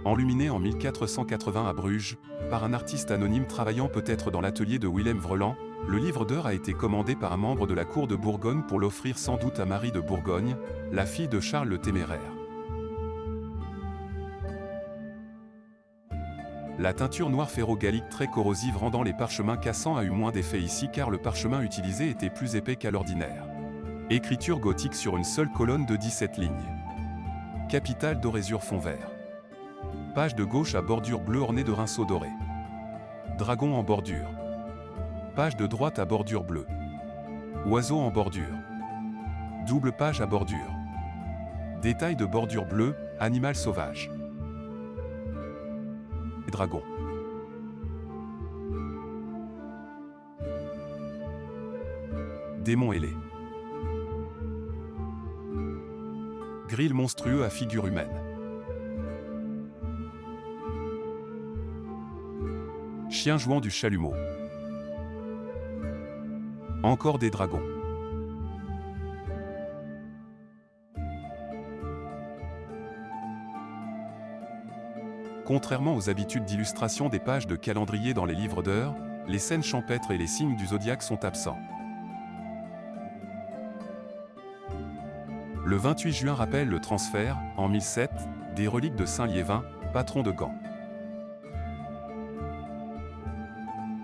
Enluminé en 1480 à Bruges, par un artiste anonyme travaillant peut-être dans l'atelier de Willem Vreeland, le livre d'heures a été commandé par un membre de la cour de Bourgogne pour l'offrir sans doute à Marie de Bourgogne, la fille de Charles le Téméraire. La teinture noire ferro-gallique très corrosive rendant les parchemins cassants a eu moins d'effet ici car le parchemin utilisé était plus épais qu'à l'ordinaire. Écriture gothique sur une seule colonne de 17 lignes. Capitale d'orésure fond vert. Page de gauche à bordure bleue ornée de rinceaux dorés. Dragon en bordure. Page de droite à bordure bleue. Oiseau en bordure. Double page à bordure. Détail de bordure bleue, animal sauvage. Dragon. Démon ailé. Grille monstrueux à figure humaine. Chien jouant du chalumeau. Encore des dragons. Contrairement aux habitudes d'illustration des pages de calendrier dans les livres d'heures, les scènes champêtres et les signes du zodiaque sont absents. Le 28 juin rappelle le transfert, en 1007, des reliques de Saint Liévin, patron de Gand.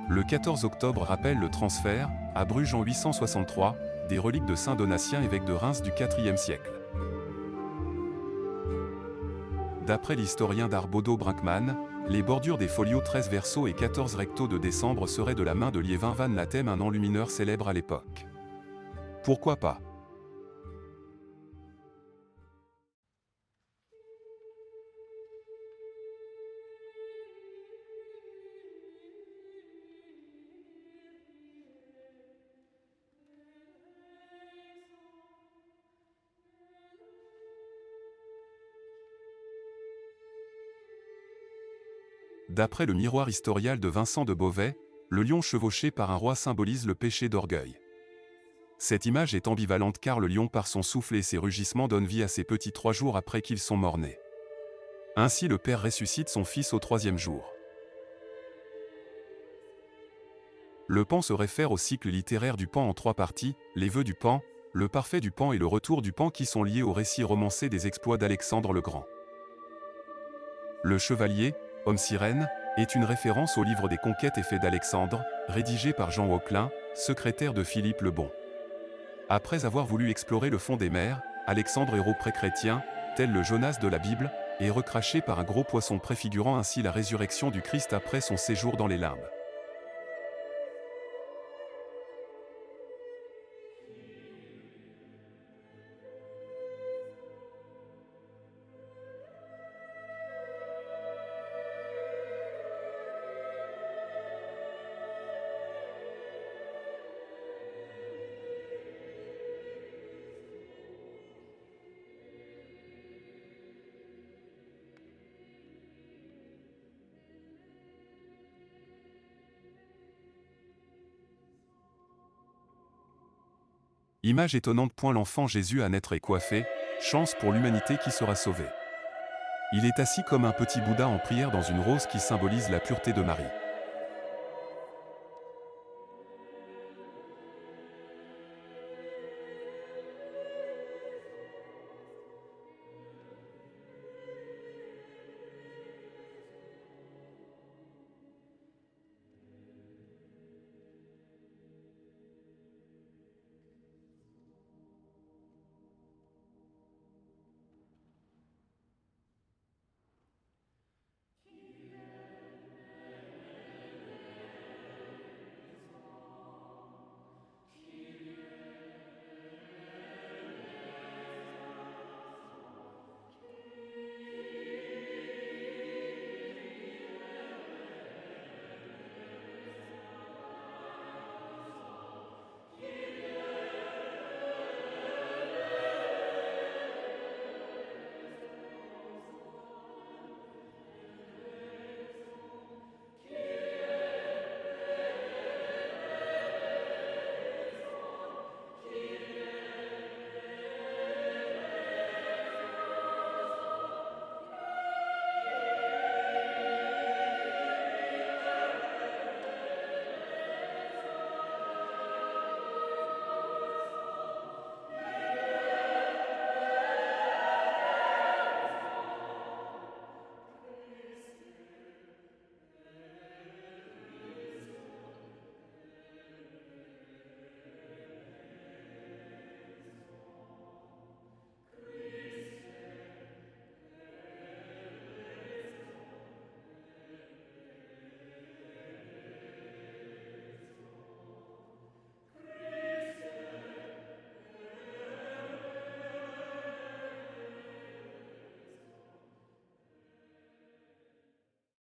Le 14 octobre rappelle le transfert, à Bruges en 863, des reliques de Saint Donatien, évêque de Reims du IVe siècle. D'après l'historien d'art Bodo Brinkmann, les bordures des folios 13 verso et 14 recto de décembre seraient de la main de Liévin van Lathem, un enlumineur célèbre à l'époque. Pourquoi pas? D'après le miroir historial de Vincent de Beauvais, le lion chevauché par un roi symbolise le péché d'orgueil. Cette image est ambivalente car le lion par son souffle et ses rugissements donne vie à ses petits 3 jours après qu'ils sont morts-nés. Ainsi le père ressuscite son fils au 3e jour. Le Pan se réfère au cycle littéraire du Pan en 3 parties, les vœux du Pan, le parfait du Pan et le retour du Pan qui sont liés au récit romancé des exploits d'Alexandre le Grand. Le chevalier, homme sirène, est une référence au livre des conquêtes et faits d'Alexandre, rédigé par Jean Wauquelin, secrétaire de Philippe le Bon. Après avoir voulu explorer le fond des mers, Alexandre, héros pré-chrétien, tel le Jonas de la Bible, est recraché par un gros poisson préfigurant ainsi la résurrection du Christ après son séjour dans les limbes. Image étonnante. L'enfant Jésus à naître est coiffé, chance pour l'humanité qui sera sauvée. Il est assis comme un petit Bouddha en prière dans une rose qui symbolise la pureté de Marie.